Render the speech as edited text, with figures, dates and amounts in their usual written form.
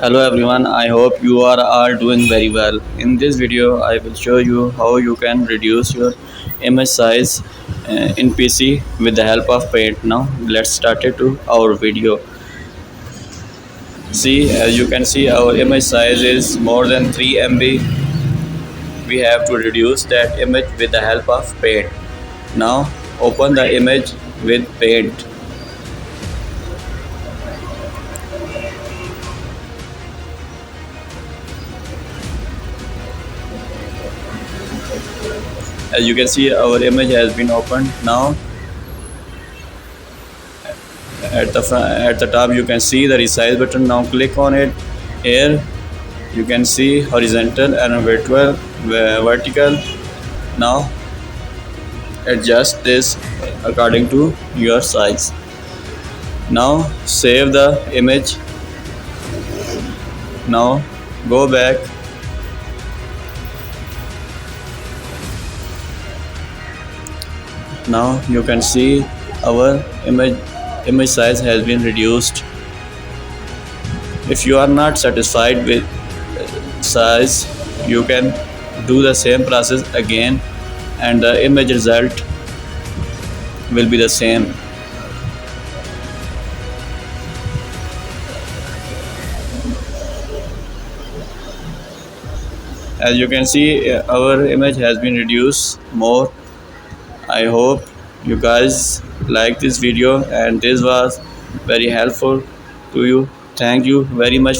Hello everyone, I hope you are all doing very well. In this video, I will show you how you can reduce your image size in PC with the help of Paint. Now, let's start it to our video. See, as you can see, our image size is more than 3 MB. We have to reduce that image with the help of Paint. Now, open the image with Paint. As you can see, our image has been opened. Now, at the top you can see the resize button. Now click on it. Here you can see horizontal and vertical. Now adjust this according to your size. Now save the image. Now go back. Now you can see our image size has been reduced. If you are not satisfied with size, you can do the same process again and the image result will be the same. As you can see, our image has been reduced more. I hope you guys like this video and this was very helpful to you. Thank you very much